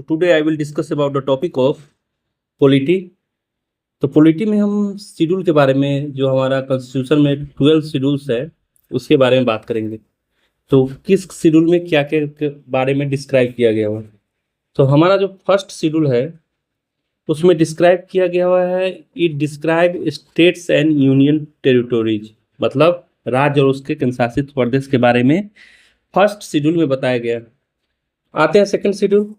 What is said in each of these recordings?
today I will discuss about the topic of polity. तो polity में हम schedule के बारे में, जो हमारा कॉन्स्टिट्यूशन में 12 शेड्यूल्स है उसके बारे में बात करेंगे। तो किस शेड्यूल में क्या क्या के बारे में डिस्क्राइब किया गया हुआ है। तो हमारा जो फर्स्ट शेड्यूल है उसमें डिस्क्राइब किया गया हुआ है, it describe states and union territories, मतलब राज्य और उसके केंद्रशासित प्रदेश के बारे में फर्स्ट शेड्यूल में बताया गया। आते हैं सेकंड शेड्यूल।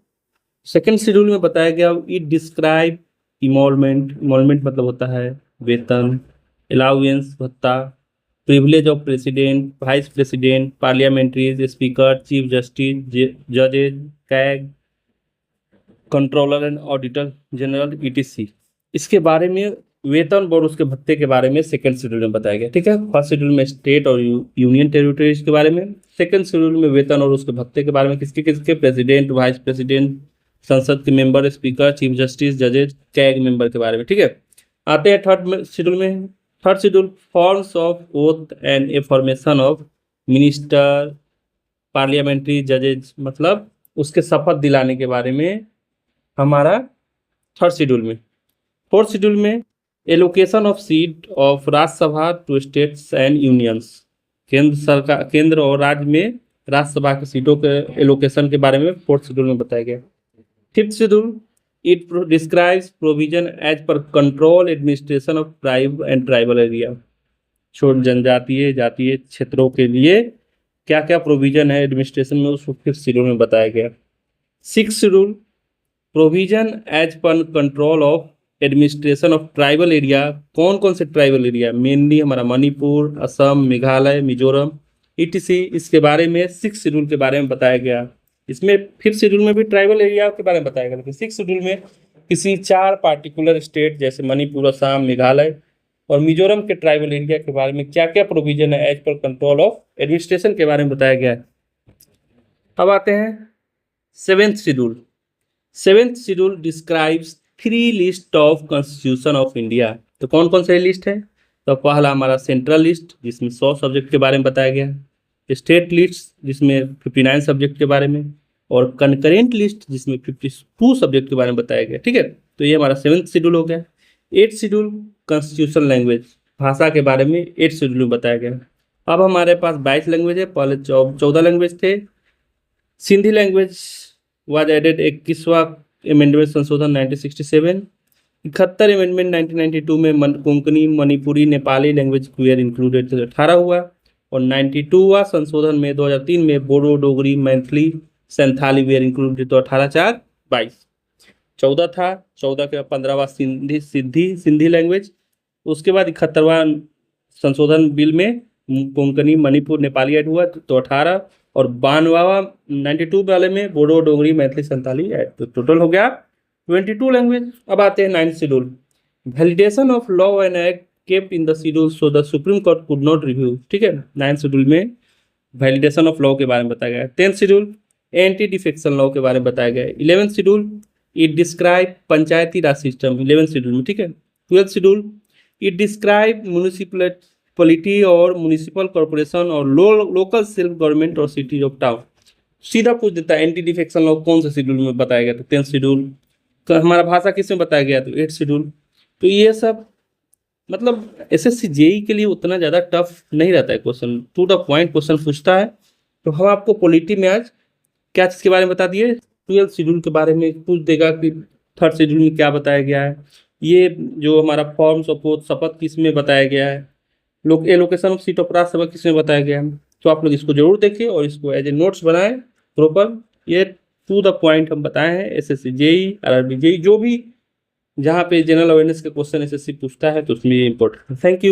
सेकंड शेड्यूल में बताया गया, इट डिस्क्राइब इमोलमेंट मतलब होता है वेतन, अलाउंस भत्ता, privilege of president, vice president, parliamentaries, speaker, chief justice, जजेज, CAG, controller and auditor general etc. इसके बारे में वेतन और उसके भत्ते के बारे में सेकंड शेड्यूल में बताया गया। ठीक है, फर्स्ट शेड्यूल में स्टेट और यूनियन टेरिटरीज के बारे में, सेकंड शेड्यूल में वेतन और उसके भत्ते के बारे में किसके किसके, प्रेसिडेंट, वाइस प्रेसिडेंट, संसद के मेंबर, स्पीकर, चीफ जस्टिस, जजेज, कैग मेंबर के बारे में। ठीक है, आते हैं थर्ड शेड्यूल में। Third schedule forms of oath and a formation of minister, parliamentary, जजेज, मतलब उसके शपथ दिलाने के बारे में हमारा थर्ड शेड्यूल में। फोर्थ शेड्यूल में allocation of seat of Rajya Sabha to states and unions, केंद्र और राज्य में राज्यसभा की सीटों के एलोकेशन के बारे में फोर्थ शेड्यूल में बताया गया। Fifth schedule, it describes provision as per control administration of tribe and tribal area, छोट जनजातीय जातीय क्षेत्रों के लिए क्या क्या प्रोविजन है एडमिनिस्ट्रेशन में, उसको फिफ्थ शेड्यूल में बताया गया। Six schedule, provision as per control of administration of tribal area, कौन कौन से ट्राइबल एरिया, मेनली हमारा मणिपुर, असम, मेघालय, मिजोरम ईटीसी, इसके बारे में सिक्स शेड्यूल के बारे में बताया गया। इसमें फिफ्थ शेड्यूल में भी ट्राइबल एरिया के बारे में बताया गया, लेकिन सिक्स शेड्यूल में किसी चार पार्टिकुलर स्टेट जैसे मणिपुर, असम, मेघालय और मिजोरम के ट्राइबल एरिया के बारे में क्या क्या प्रोविजन है as per control of administration के बारे में बताया गया है। अब आते हैं seventh schedule. Seventh schedule describes 3 list of constitution of India. तो कौन कौन से लिस्ट है, तो पहला हमारा सेंट्रल लिस्ट जिसमें 100 सब्जेक्ट के बारे में बताया गया, स्टेट लिस्ट जिसमें 59 सब्जेक्ट के बारे में, और कंकरेंट लिस्ट जिसमें 52 सब्जेक्ट के बारे में बताया गया। ठीक है, तो ये हमारा सेवेंथ शेड्यूल हो गया। एट्थ शेड्यूल कॉन्स्टिट्यूशन लैंग्वेज, भाषा के बारे में एट्थ शेड्यूल में बताया गया। अब हमारे पास 22 लैंग्वेज है, पहले 14 लैंग्वेज थे। सिंधी लैंग्वेज वाज एडेड 21वां अमेंडमेंट संशोधन 1967। 71 अमेंडमेंट 1992 में Konkani, Manipuri, Nepali language were included 18 हुआ, और 92वां संशोधन में 2003 में बोडो, डोगरी, मैथिली, संथाली वेयर इंक्लूडेड, तो 18/4/22। 14 था, 14 के 15वां सिंधी लैंग्वेज। उसके बाद 71वां संशोधन बिल में कोंकणी, मणिपुर, नेपाली ऐड हुआ तो 18, और 92वां 92 वाले में बोडो, डोगरी, मैथिली, संथाली ऐड, तो टोटल हो गया 22 लैंग्वेज। अब आते हैं 9th schedule, validation of law and act kept in the schedule so the supreme court could not review. ठीक है, 9th शेड्यूल में वैलिडेशन ऑफ लॉ के बारे में बताया गया है। 10th schedule anti defection law के बारे में बताया गया है। 11th schedule, it describe Panchayati Raj system 11th schedule में। ठीक है, 12th schedule, it describe municipality और म्यूनिसिपल कॉर्पोरेशन और लोकल सेल्फ गवर्नमेंट और सिटी ऑफ टाउन। सीधा पूछ देता है एंटी डिफेक्शन लॉ कौन से शेड्यूल में बताया गया, तो 10th शेड्यूल। तो हमारा भाषा किस में बताया गया, तो 8th शेड्यूल। तो ये सब मतलब एसएससी जेई के लिए उतना ज़्यादा टफ नहीं रहता है, question to the point question पूछता है। तो हम आपको पॉलिटी में आज क्या चीज़ के बारे में बता दिए, 12th शेड्यूल के बारे में पूछ देगा कि थर्ड शेड्यूल में क्या बताया गया है, ये जो हमारा फॉर्म्स ऑफ ओथ शपथ किस में बताया गया है, allocation of seat of Rajya Sabha किस में बताया गया है। तो आप लोग इसको जरूर देखें और इसको एज ए नोट्स बनाएं प्रॉपर। ये टू द पॉइंट हम बताए हैं, एसएससी जेई, आरआरबी जेई, जो भी जहाँ पे जनरल अवेयरनेस के क्वेश्चन एसएससी पूछता है तो उसमें ये इंपॉर्टेंट है। Thank you.